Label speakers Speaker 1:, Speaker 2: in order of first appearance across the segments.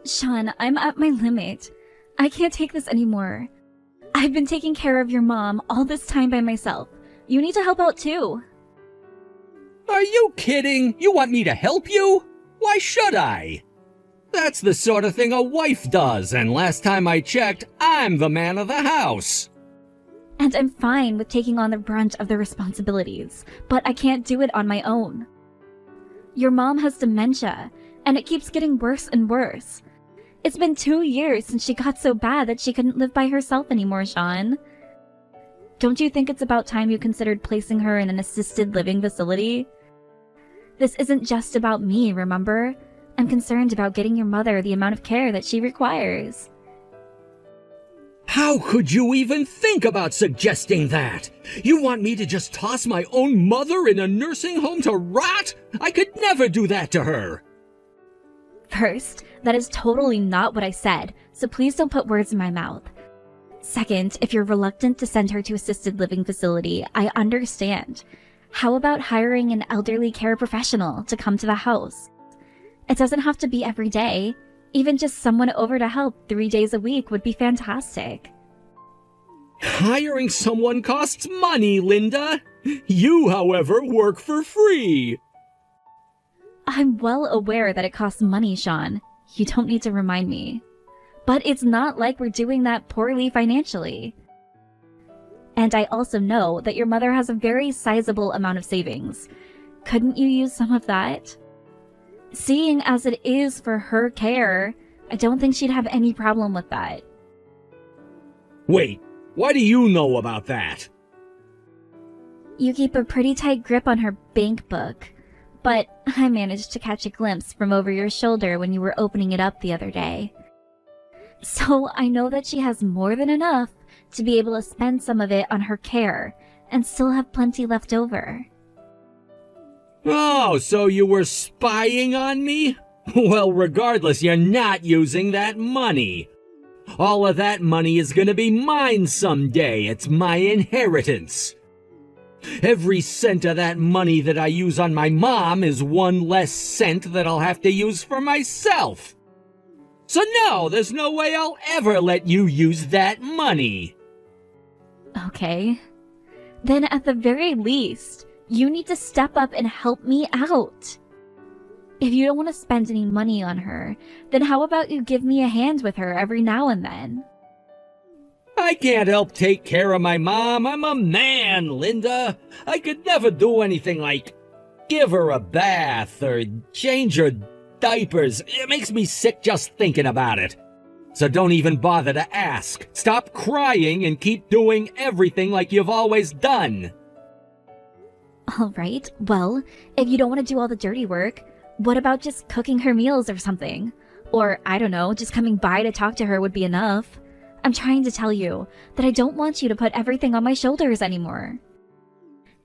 Speaker 1: Sean, I'm at my limit. I can't take this anymore. I've been taking care of your mom all this time by myself. You need to help out too.
Speaker 2: Are you kidding? You want me to help you? Why should I? That's the sort of thing a wife does, and last time I checked, I'm the man of the house.
Speaker 1: And I'm fine with taking on the brunt of the responsibilities, but I can't do it on my own. Your mom has dementia, and it keeps getting worse and worse. It's been 2 years since she got so bad that she couldn't live by herself anymore, Sean. Don't you think it's about time you considered placing her in an assisted living facility? This isn't just about me, remember? I'm concerned about getting your mother the amount of care that she requires.
Speaker 2: How could you even think about suggesting that? You want me to just toss my own mother in a nursing home to rot? I could never do that to her.
Speaker 1: First, that is totally not what I said, so please don't put words in my mouth. Second, if you're reluctant to send her to assisted living facility, I understand. How about hiring an elderly care professional to come to the house? It doesn't have to be every day. Even just someone over to help 3 days a week would be fantastic.
Speaker 2: Hiring someone costs money, Linda. You, however, work for free.
Speaker 1: I'm well aware that it costs money, Sean. You don't need to remind me. But it's not like we're doing that poorly financially. And I also know that your mother has a very sizable amount of savings. Couldn't you use some of that? Seeing as it is for her care, I don't think she'd have any problem with that.
Speaker 2: Wait, why do you know about that?
Speaker 1: You keep a pretty tight grip on her bank book, but I managed to catch a glimpse from over your shoulder when you were opening it up the other day. So I know that she has more than enough to be able to spend some of it on her care and still have plenty left over.
Speaker 2: Oh, so you were spying on me? Well, regardless, you're not using that money. All of that money is gonna be mine someday. It's my inheritance. Every cent of that money that I use on my mom is one less cent that I'll have to use for myself. So no, there's no way I'll ever let you use that money.
Speaker 1: Okay. Then at the very least, you need to step up and help me out. If you don't want to spend any money on her, then how about you give me a hand with her every now and then?
Speaker 2: I can't help take care of my mom. I'm a man, Linda. I could never do anything like give her a bath or change her diapers. It makes me sick just thinking about it. So don't even bother to ask. Stop crying and keep doing everything like you've always done.
Speaker 1: Alright, well, if you don't want to do all the dirty work, what about just cooking her meals or something? Or, I don't know, just coming by to talk to her would be enough. I'm trying to tell you that I don't want you to put everything on my shoulders anymore.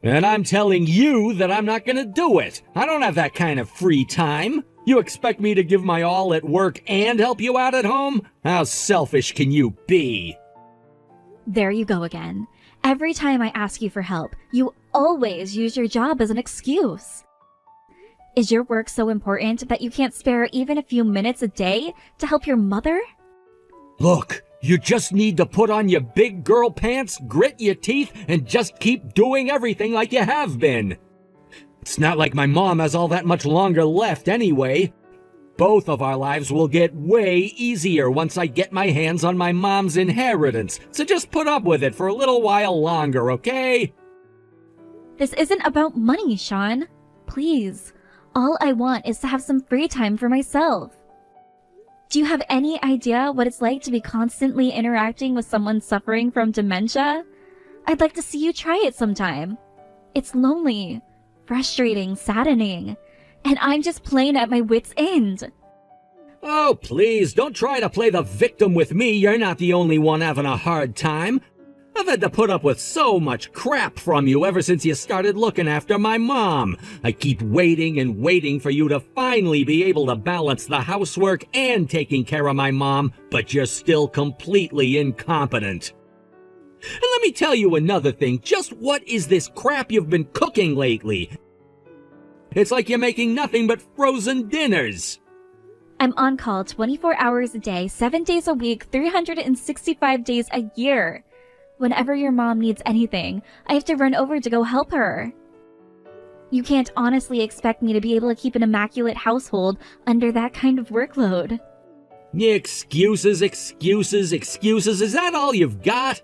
Speaker 2: And I'm telling you that I'm not gonna do it. I don't have that kind of free time. You expect me to give my all at work and help you out at home? How selfish can you be?
Speaker 1: There you go again. Every time I ask you for help, you always use your job as an excuse. Is your work so important that you can't spare even a few minutes a day to help your mother?
Speaker 2: Look, you just need to put on your big girl pants, grit your teeth, and just keep doing everything like you have been. It's not like my mom has all that much longer left anyway. Both of our lives will get way easier once I get my hands on my mom's inheritance, so just put up with it for a little while longer, okay?
Speaker 1: This isn't about money, Sean. Please. All I want is to have some free time for myself. Do you have any idea what it's like to be constantly interacting with someone suffering from dementia? I'd like to see you try it sometime. It's lonely, frustrating, saddening, and I'm just plain at my wit's end.
Speaker 2: Oh, please, don't try to play the victim with me. You're not the only one having a hard time. I've had to put up with so much crap from you ever since you started looking after my mom. I keep waiting and waiting for you to finally be able to balance the housework and taking care of my mom, but you're still completely incompetent. And let me tell you another thing. Just what is this crap you've been cooking lately? It's like you're making nothing but frozen dinners.
Speaker 1: I'm on call 24 hours a day, 7 days a week, 365 days a year. Whenever your mom needs anything, I have to run over to go help her. You can't honestly expect me to be able to keep an immaculate household under that kind of workload.
Speaker 2: Excuses. Is that all you've got?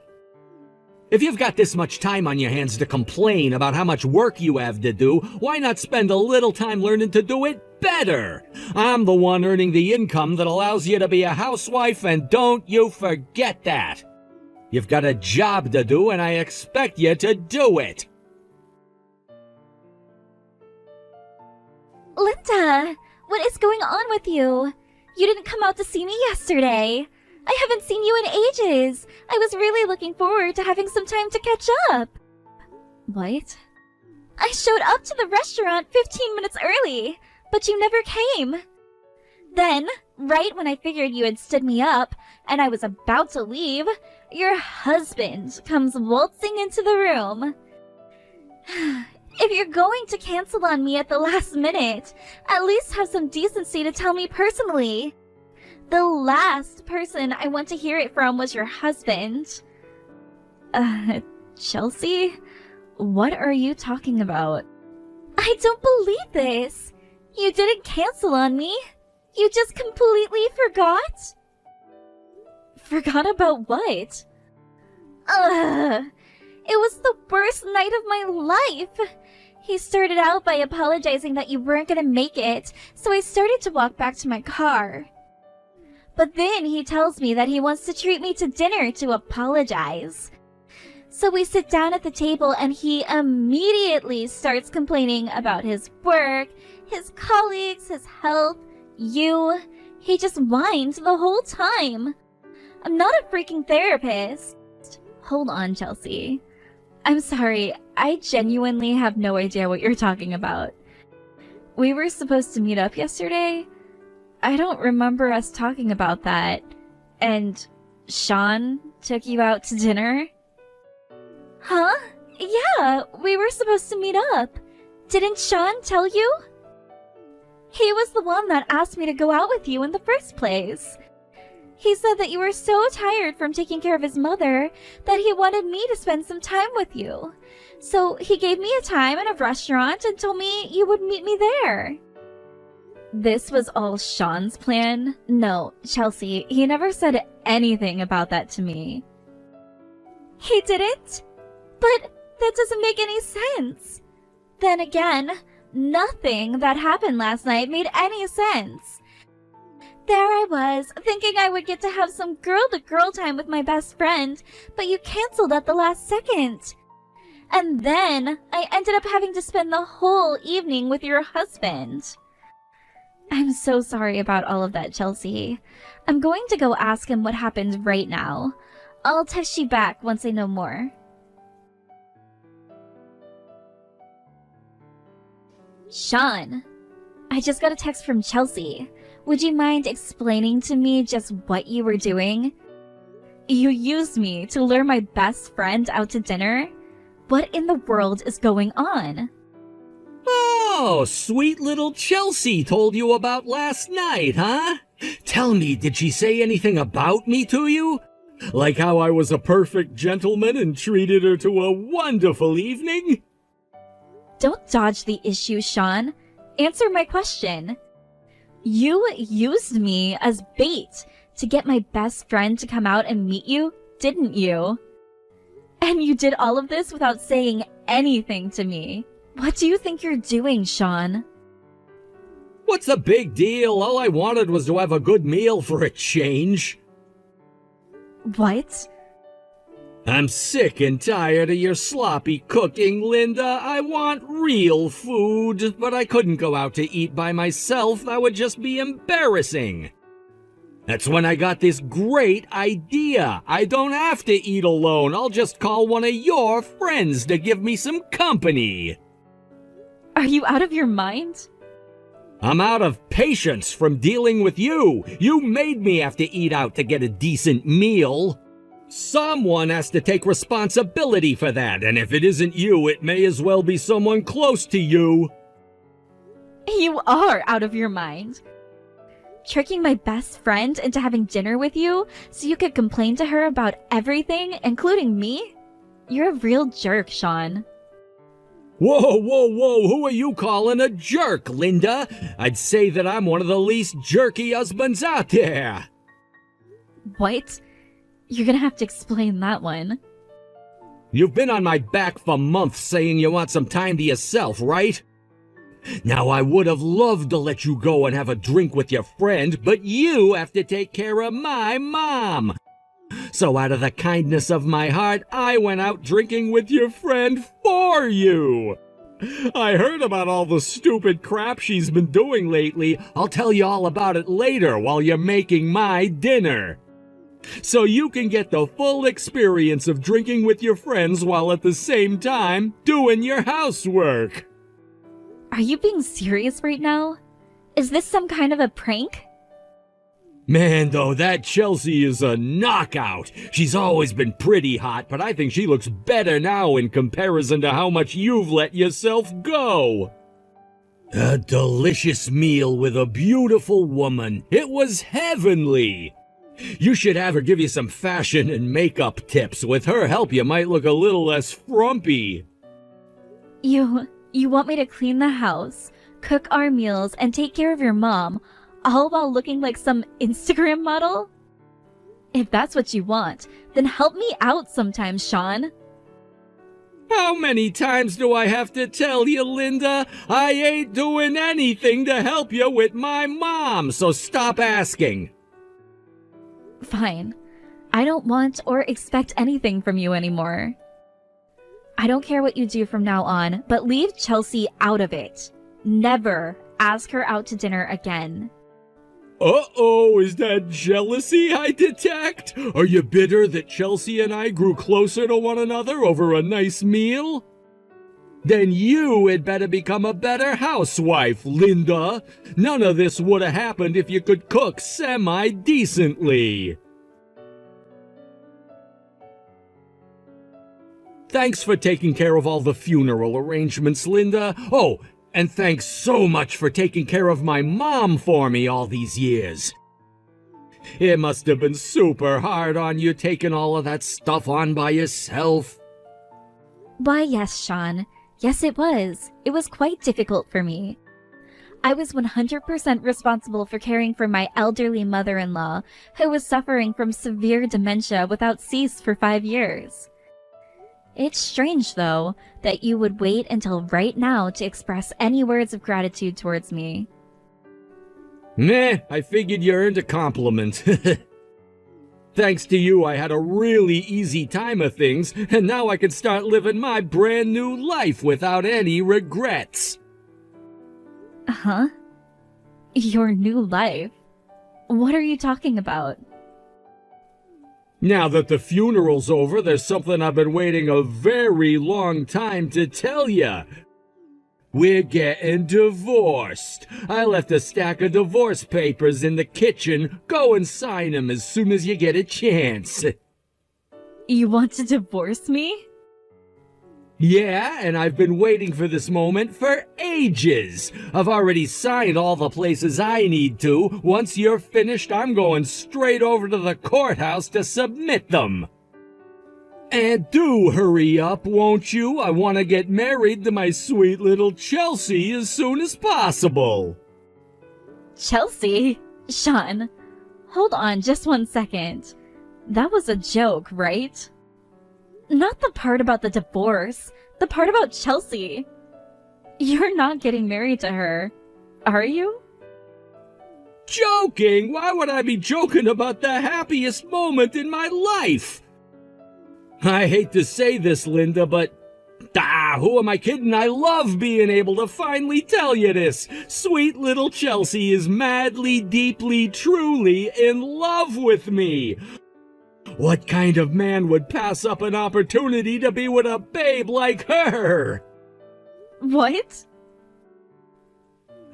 Speaker 2: If you've got this much time on your hands to complain about how much work you have to do, why not spend a little time learning to do it better? I'm the one earning the income that allows you to be a housewife, and don't you forget that. You've got a job to do, and I expect you to do it.
Speaker 1: Linda, what is going on with you? You didn't come out to see me yesterday. I haven't seen you in ages. I was really looking forward to having some time to catch up. What? I showed up to the restaurant 15 minutes early, but you never came. Then, right when I figured you had stood me up, and I was about to leave, your husband comes waltzing into the room. If you're going to cancel on me at the last minute, at least have some decency to tell me personally. The last person I want to hear it from was your husband. Chelsea? What are you talking about? I don't believe this. You didn't cancel on me. You just completely forgot? Forgot about what? It was the worst night of my life. He started out by apologizing that you weren't gonna make it, so I started to walk back to my car. But then he tells me that he wants to treat me to dinner to apologize. So we sit down at the table and he immediately starts complaining about his work, his colleagues, his health, you. He just whines the whole time. I'm not a freaking therapist. Hold on, Chelsea. I'm sorry, I genuinely have no idea what you're talking about. We were supposed to meet up yesterday? I don't remember us talking about that. And Sean took you out to dinner? Huh? Yeah, we were supposed to meet up. Didn't Sean tell you? He was the one that asked me to go out with you in the first place. He said that you were so tired from taking care of his mother that he wanted me to spend some time with you. So he gave me a time in a restaurant and told me you would meet me there. This was all Sean's plan? No, Chelsea, he never said anything about that to me. He didn't? But that doesn't make any sense. Then again, nothing that happened last night made any sense. There I was, thinking I would get to have some girl-to-girl time with my best friend, but you canceled at the last second. And then I ended up having to spend the whole evening with your husband. I'm so sorry about all of that, Chelsea. I'm going to go ask him what happened right now. I'll text you back once I know more. Sean, I just got a text from Chelsea. Would you mind explaining to me just what you were doing? You used me to lure my best friend out to dinner? What in the world is going on?
Speaker 2: Oh, sweet little Chelsea told you about last night, huh? Tell me, did she say anything about me to you? Like how I was a perfect gentleman and treated her to a wonderful evening?
Speaker 1: Don't dodge the issue, Sean. Answer my question. You used me as bait to get my best friend to come out and meet you, didn't you? And you did all of this without saying anything to me. What do you think you're doing, Sean?
Speaker 2: What's the big deal? All I wanted was to have a good meal for a change.
Speaker 1: What?
Speaker 2: I'm sick and tired of your sloppy cooking, Linda. I want real food, but I couldn't go out to eat by myself. That would just be embarrassing. That's when I got this great idea. I don't have to eat alone. I'll just call one of your friends to give me some company.
Speaker 1: Are you out of your mind?
Speaker 2: I'm out of patience from dealing with you. You made me have to eat out to get a decent meal. Someone has to take responsibility for that, and if it isn't you, it may as well be someone close to you.
Speaker 1: You are out of your mind. Tricking my best friend into having dinner with you so you could complain to her about everything, including me? You're a real jerk, Sean.
Speaker 2: Whoa, whoa, whoa, who are you calling a jerk, Linda? I'd say that I'm one of the least jerky husbands out there.
Speaker 1: What? You're gonna have to explain that one.
Speaker 2: You've been on my back for months saying you want some time to yourself, right? Now, I would have loved to let you go and have a drink with your friend, but you have to take care of my mom. So out of the kindness of my heart, I went out drinking with your friend for you. I heard about all the stupid crap she's been doing lately. I'll tell you all about it later while you're making my dinner. So you can get the full experience of drinking with your friends while at the same time doing your housework.
Speaker 1: Are you being serious right now? Is this some kind of a prank?
Speaker 2: Man, though, that Chelsea is a knockout. She's always been pretty hot, but I think she looks better now in comparison to how much you've let yourself go. A delicious meal with a beautiful woman. It was heavenly. You should have her give you some fashion and makeup tips. With her help, you might look a little less frumpy.
Speaker 1: You want me to clean the house, cook our meals, and take care of your mom, all while looking like some Instagram model? If that's what you want, then help me out sometime, Sean.
Speaker 2: How many times do I have to tell you, Linda? I ain't doing anything to help you with my mom, so stop asking.
Speaker 1: Fine. I don't want or expect anything from you anymore. I don't care what you do from now on, but leave Chelsea out of it. Never ask her out to dinner again.
Speaker 2: Uh-oh, is that jealousy I detect? Are you bitter that Chelsea and I grew closer to one another over a nice meal? Then you had better become a better housewife, Linda. None of this would have happened if you could cook semi-decently. Thanks for taking care of all the funeral arrangements, Linda. Oh, and thanks so much for taking care of my mom for me all these years. It must have been super hard on you taking all of that stuff on by yourself.
Speaker 1: Why, yes, Sean. Yes, it was. It was quite difficult for me. I was 100% responsible for caring for my elderly mother-in-law, who was suffering from severe dementia without cease for 5 years. It's strange, though, that you would wait until right now to express any words of gratitude towards me.
Speaker 2: Meh, I figured you earned a compliment. Thanks to you, I had a really easy time of things, and now I can start living my brand new life without any regrets.
Speaker 1: Huh? Your new life? What are you talking about?
Speaker 2: Now that the funeral's over, there's something I've been waiting a very long time to tell ya. We're getting divorced. I left a stack of divorce papers in the kitchen. Go and sign them as soon as you get a chance.
Speaker 1: You want to divorce me?
Speaker 2: Yeah, and I've been waiting for this moment for ages. I've already signed all the places I need to. Once you're finished, I'm going straight over to the courthouse to submit them. And do hurry up, won't you? I want to get married to my sweet little Chelsea as soon as possible.
Speaker 1: Chelsea? Sean, hold on just 1 second. That was a joke, right? Not the part about the divorce, the part about Chelsea. You're not getting married to her, are you?
Speaker 2: Joking? Why would I be joking about the happiest moment in my life? I hate to say this, Linda, but who am I kidding? I love being able to finally tell you this. Sweet little Chelsea is madly, deeply, truly in love with me. What kind of man would pass up an opportunity to be with a babe like her?
Speaker 1: What?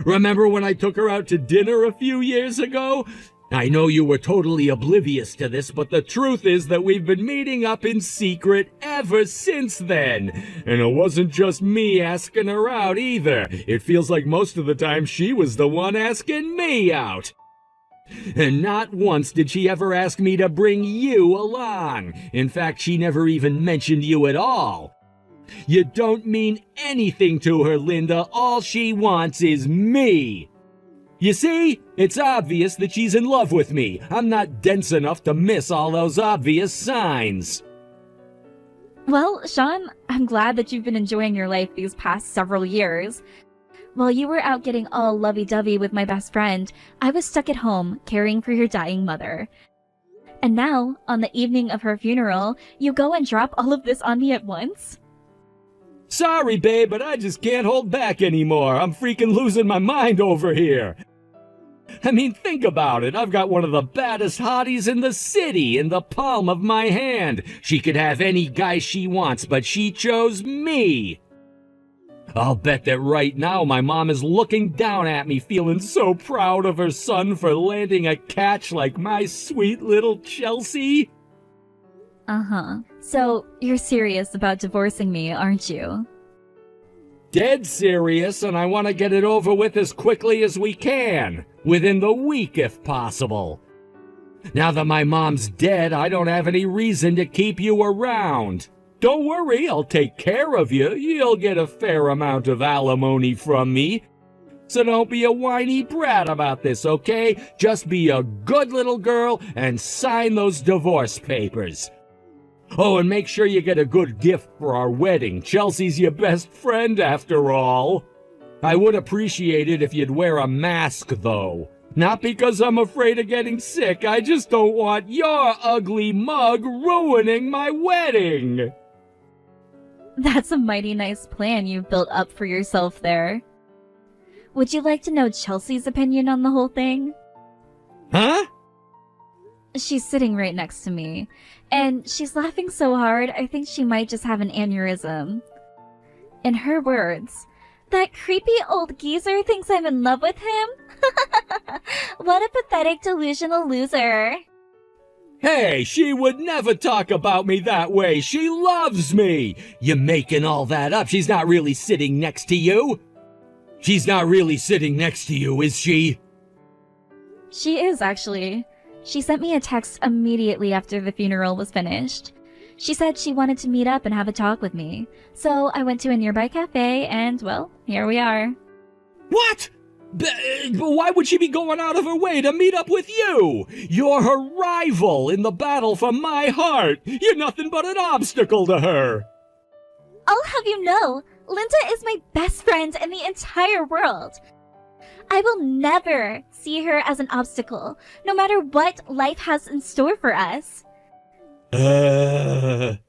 Speaker 2: Remember when I took her out to dinner a few years ago? I know you were totally oblivious to this, but the truth is that we've been meeting up in secret ever since then. And it wasn't just me asking her out either. It feels like most of the time she was the one asking me out. And not once did she ever ask me to bring you along. In fact, she never even mentioned you at all. You don't mean anything to her, Linda. All she wants is me. You see, it's obvious that she's in love with me. I'm not dense enough to miss all those obvious signs.
Speaker 1: Well, Sean, I'm glad that you've been enjoying your life these past several years. While you were out getting all lovey-dovey with my best friend, I was stuck at home caring for your dying mother. And now, on the evening of her funeral, you go and drop all of this on me at once?
Speaker 2: Sorry, babe, but I just can't hold back anymore. I'm freaking losing my mind over here. I mean, think about it. I've got one of the baddest hotties in the city in the palm of my hand. She could have any guy she wants, but she chose me. I'll bet that right now my mom is looking down at me, feeling so proud of her son for landing a catch like my sweet little Chelsea.
Speaker 1: Uh-huh. So, you're serious about divorcing me, aren't you?
Speaker 2: Dead serious, and I want to get it over with as quickly as we can. Within the week, if possible. Now that my mom's dead, I don't have any reason to keep you around. Don't worry, I'll take care of you. You'll get a fair amount of alimony from me. So don't be a whiny brat about this, okay? Just be a good little girl and sign those divorce papers. Oh, and make sure you get a good gift for our wedding. Chelsea's your best friend, after all. I would appreciate it if you'd wear a mask, though. Not because I'm afraid of getting sick, I just don't want your ugly mug ruining my wedding.
Speaker 1: That's a mighty nice plan you've built up for yourself there. Would you like to know Chelsea's opinion on the whole thing?
Speaker 2: Huh?
Speaker 1: She's sitting right next to me, and she's laughing so hard I think she might just have an aneurysm. In her words, "That creepy old geezer thinks I'm in love with him? What a pathetic delusional loser."
Speaker 2: Hey, she would never talk about me that way. She loves me. You're making all that up. She's not really sitting next to you. She's not really sitting next to you, is she?
Speaker 1: She is, actually. She sent me a text immediately after the funeral was finished. She said she wanted to meet up and have a talk with me. So I went to a nearby cafe and, well, here we are.
Speaker 2: What? But why would she be going out of her way to meet up with you? You're her rival in the battle for my heart. You're nothing but an obstacle to her.
Speaker 1: I'll have you know, Linda is my best friend in the entire world. I will never see her as an obstacle, no matter what life has in store for us. And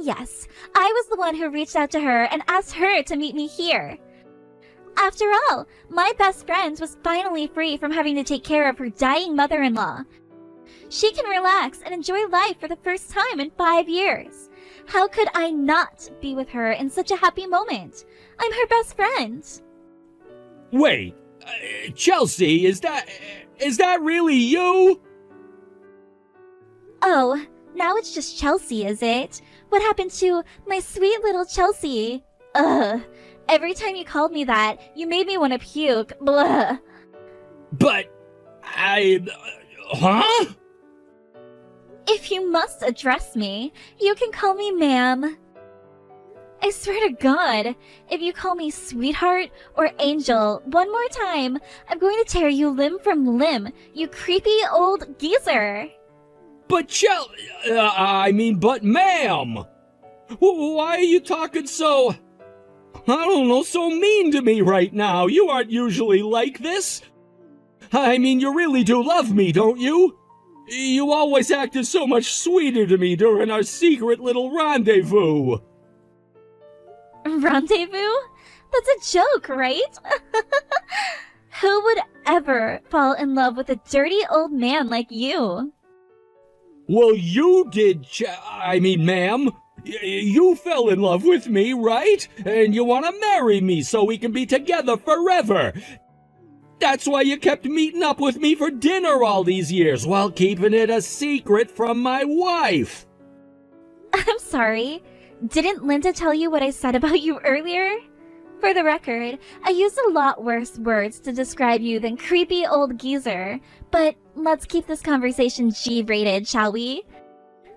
Speaker 1: yes, I was the one who reached out to her and asked her to meet me here. After all, my best friend was finally free from having to take care of her dying mother-in-law. She can relax and enjoy life for the first time in 5 years. How could I not be with her in such a happy moment? I'm her best friend.
Speaker 2: Wait, Chelsea, is that really you?
Speaker 1: Oh, now it's just Chelsea, is it? What happened to my sweet little Chelsea? Ugh. Every time you called me that, you made me want to puke. Blah.
Speaker 2: But huh?
Speaker 1: If you must address me, you can call me ma'am. I swear to God, if you call me sweetheart or angel one more time, I'm going to tear you limb from limb, you creepy old geezer.
Speaker 2: But but ma'am! Why are you talking so, so mean to me right now? You aren't usually like this. I mean, you really do love me, don't you? You always acted so much sweeter to me during our secret little rendezvous.
Speaker 1: Rendezvous? That's a joke, right? Who would ever fall in love with a dirty old man like you?
Speaker 2: Well, you did, ma'am. You fell in love with me, right? And you want to marry me so we can be together forever. That's why you kept meeting up with me for dinner all these years while keeping it a secret from my wife.
Speaker 1: I'm sorry. Didn't Linda tell you what I said about you earlier? For the record, I used a lot worse words to describe you than creepy old geezer, but let's keep this conversation G-rated, shall we?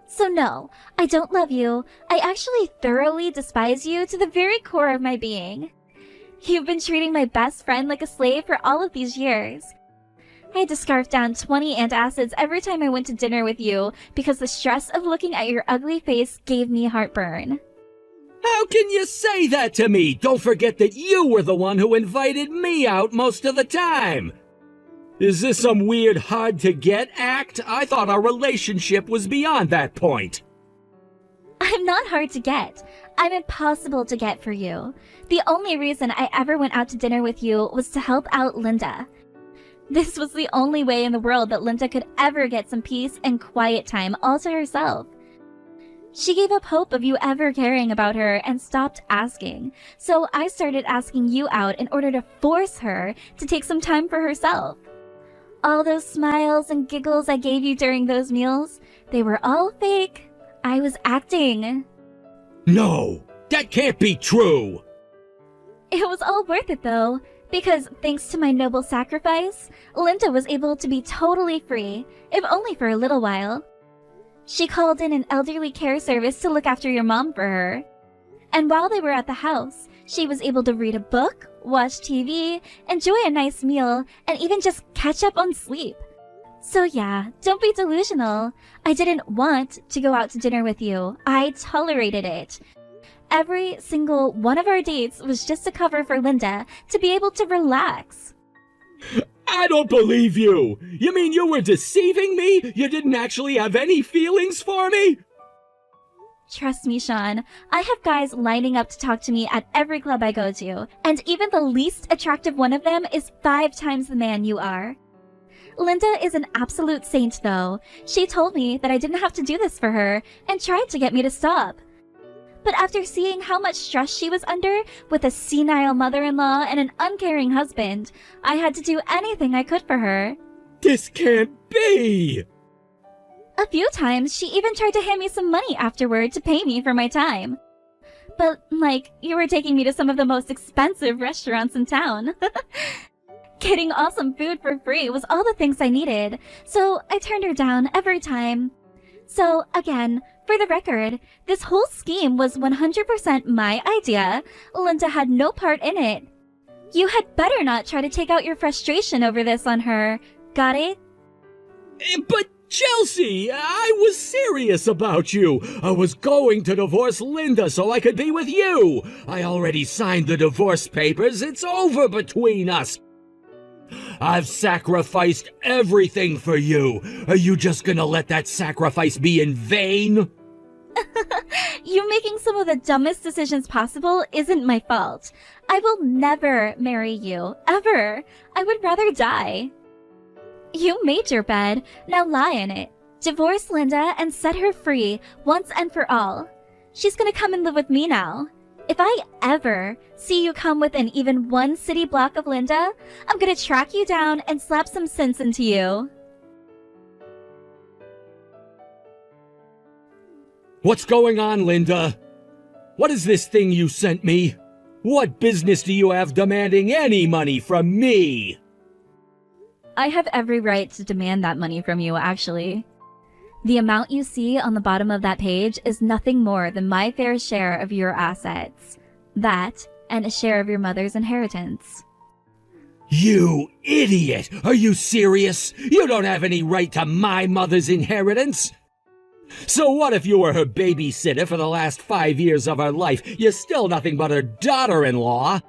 Speaker 1: So no, I don't love you. I actually thoroughly despise you to the very core of my being. You've been treating my best friend like a slave for all of these years. I had to scarf down 20 antacids every time I went to dinner with you because the stress of looking at your ugly face gave me heartburn.
Speaker 2: How can you say that to me? Don't forget that you were the one who invited me out most of the time. Is this some weird hard-to-get act? I thought our relationship was beyond that point.
Speaker 1: I'm not hard to get. I'm impossible to get for you. The only reason I ever went out to dinner with you was to help out Linda. This was the only way in the world that Linda could ever get some peace and quiet time all to herself. She gave up hope of you ever caring about her and stopped asking, so I started asking you out in order to force her to take some time for herself. All those smiles and giggles I gave you during those meals, they were all fake. I was acting.
Speaker 2: No, that can't be true.
Speaker 1: It was all worth it though, because thanks to my noble sacrifice, Linda was able to be totally free, if only for a little while. She called in an elderly care service to look after your mom for her. And while they were at the house, she was able to read a book, watch TV, enjoy a nice meal, and even just catch up on sleep. So yeah, don't be delusional. I didn't want to go out to dinner with you. I tolerated it. Every single one of our dates was just a cover for Linda to be able to relax.
Speaker 2: I don't believe you! You mean you were deceiving me? You didn't actually have any feelings for me?
Speaker 1: Trust me, Sean, I have guys lining up to talk to me at every club I go to, and even the least attractive one of them is 5 times the man you are. Linda is an absolute saint, though. She told me that I didn't have to do this for her, and tried to get me to stop. But after seeing how much stress she was under with a senile mother-in-law and an uncaring husband, I had to do anything I could for her.
Speaker 2: This can't be!
Speaker 1: A few times, she even tried to hand me some money afterward to pay me for my time. But, like, you were taking me to some of the most expensive restaurants in town. Getting awesome food for free was all the things I needed, so I turned her down every time. So, again, for the record, this whole scheme was 100% my idea. Linda had no part in it. You had better not try to take out your frustration over this on her. Got it?
Speaker 2: But Chelsea, I was serious about you. I was going to divorce Linda so I could be with you. I already signed the divorce papers. It's over between us. I've sacrificed everything for you. Are you just gonna let that sacrifice be in vain?
Speaker 1: You making some of the dumbest decisions possible isn't my fault. I will never marry you, ever. I would rather die. You made your bed, now lie in it. Divorce Linda and set her free once and for all. She's gonna come and live with me now. If I ever see you come within even 1 city block of Linda, I'm gonna track you down and slap some sense into you.
Speaker 2: What's going on, Linda? What is this thing you sent me? What business do you have demanding any money from me?
Speaker 1: I have every right to demand that money from you, actually. The amount you see on the bottom of that page is nothing more than my fair share of your assets. That, and a share of your mother's inheritance.
Speaker 2: You idiot! Are you serious? You don't have any right to my mother's inheritance! So what if you were her babysitter for the last 5 years of her life? You're still nothing but her daughter-in-law.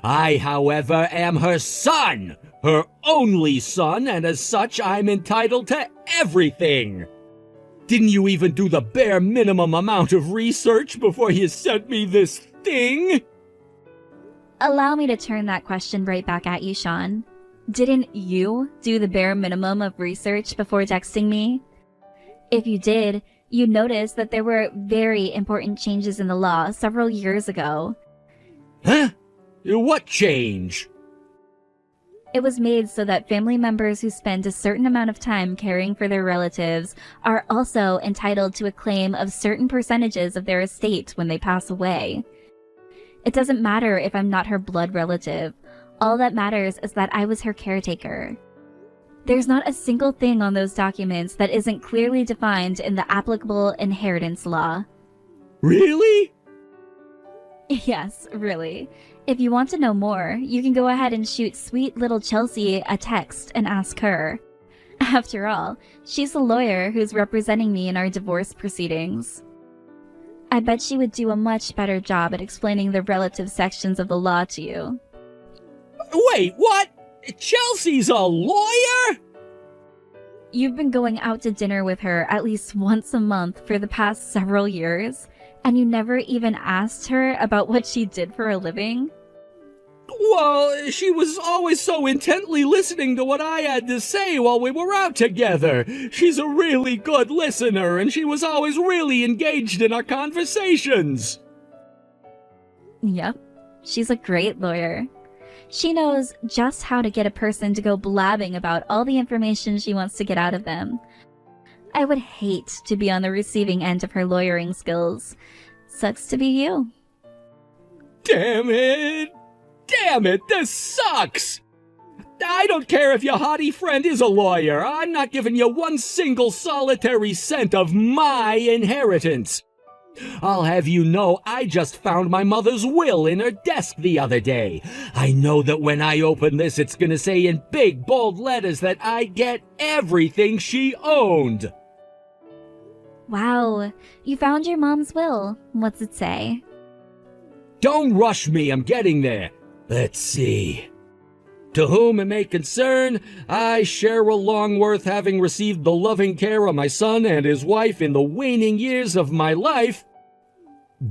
Speaker 2: I, however, am her son! Her only son, and as such, I'm entitled to everything! Didn't you even do the bare minimum amount of research before you sent me this thing?
Speaker 1: Allow me to turn that question right back at you, Sean. Didn't you do the bare minimum of research before texting me? If you did, you'd notice that there were very important changes in the law several years ago.
Speaker 2: Huh? What change?
Speaker 1: It was made so that family members who spend a certain amount of time caring for their relatives are also entitled to a claim of certain percentages of their estate when they pass away. It doesn't matter if I'm not her blood relative. All that matters is that I was her caretaker. There's not a single thing on those documents that isn't clearly defined in the applicable inheritance law.
Speaker 2: Really?
Speaker 1: Yes, really. If you want to know more, you can go ahead and shoot sweet little Chelsea a text and ask her. After all, she's the lawyer who's representing me in our divorce proceedings. I bet she would do a much better job at explaining the relative sections of the law to you.
Speaker 2: Wait, what? Chelsea's a lawyer?
Speaker 1: You've been going out to dinner with her at least once a month for the past several years, and you never even asked her about what she did for a living?
Speaker 2: Well, she was always so intently listening to what I had to say while we were out together. She's a really good listener, and she was always really engaged in our conversations.
Speaker 1: Yep, she's a great lawyer. She knows just how to get a person to go blabbing about all the information she wants to get out of them. I would hate to be on the receiving end of her lawyering skills. Sucks to be you.
Speaker 2: Damn it! Damn it, this sucks! I don't care if your haughty friend is a lawyer. I'm not giving you one single solitary cent of my inheritance. I'll have you know I just found my mother's will in her desk the other day. I know that when I open this, it's gonna say in big, bold letters that I get everything she owned.
Speaker 1: Wow, you found your mom's will. What's it say?
Speaker 2: Don't rush me, I'm getting there. Let's see. To whom it may concern, I, Cheryl Longworth, having received the loving care of my son and his wife in the waning years of my life,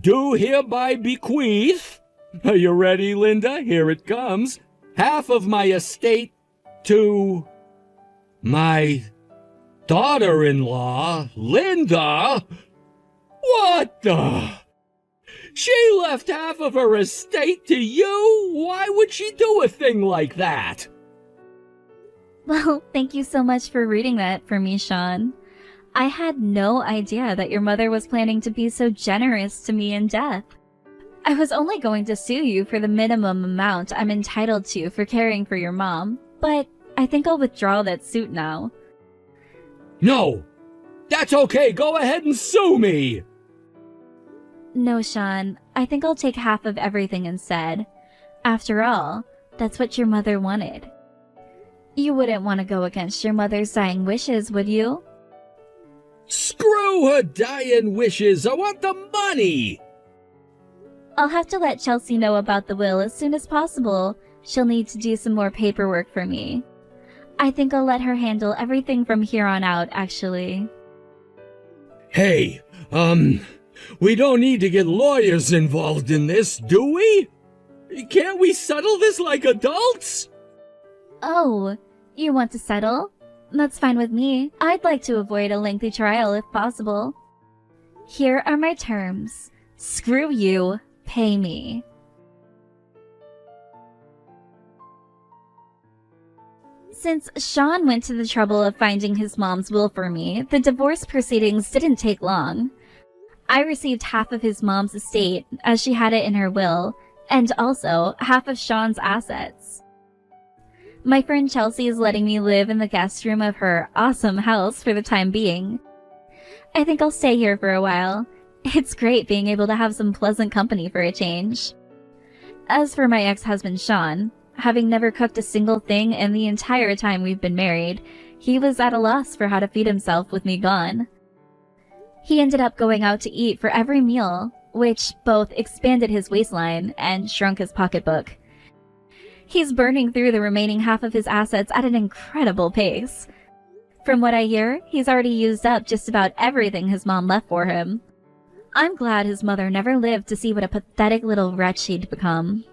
Speaker 2: do hereby bequeath, are you ready, Linda? Here it comes, half of my estate to my daughter-in-law, Linda. What the? She left half of her estate to you? Why would she do a thing like that?
Speaker 1: Well, thank you so much for reading that for me, Sean. I had no idea that your mother was planning to be so generous to me in death. I was only going to sue you for the minimum amount I'm entitled to for caring for your mom, but I think I'll withdraw that suit now.
Speaker 2: No! That's okay, go ahead and sue me!
Speaker 1: No, Sean, I think I'll take half of everything instead. After all, that's what your mother wanted. You wouldn't want to go against your mother's dying wishes, would you?
Speaker 2: Screw her dying wishes, I want the money!
Speaker 1: I'll have to let Chelsea know about the will as soon as possible. She'll need to do some more paperwork for me. I think I'll let her handle everything from here on out, actually.
Speaker 2: Hey, we don't need to get lawyers involved in this, do we? Can't we settle this like adults?
Speaker 1: Oh, you want to settle? That's fine with me. I'd like to avoid a lengthy trial if possible. Here are my terms. Screw you, pay me. Since Sean went to the trouble of finding his mom's will for me, the divorce proceedings didn't take long. I received half of his mom's estate, as she had it in her will, and also half of Sean's assets. My friend Chelsea is letting me live in the guest room of her awesome house for the time being. I think I'll stay here for a while. It's great being able to have some pleasant company for a change. As for my ex-husband Sean, having never cooked a single thing in the entire time we've been married, he was at a loss for how to feed himself with me gone. He ended up going out to eat for every meal, which both expanded his waistline and shrunk his pocketbook. He's burning through the remaining half of his assets at an incredible pace. From what I hear, he's already used up just about everything his mom left for him. I'm glad his mother never lived to see what a pathetic little wretch she'd become.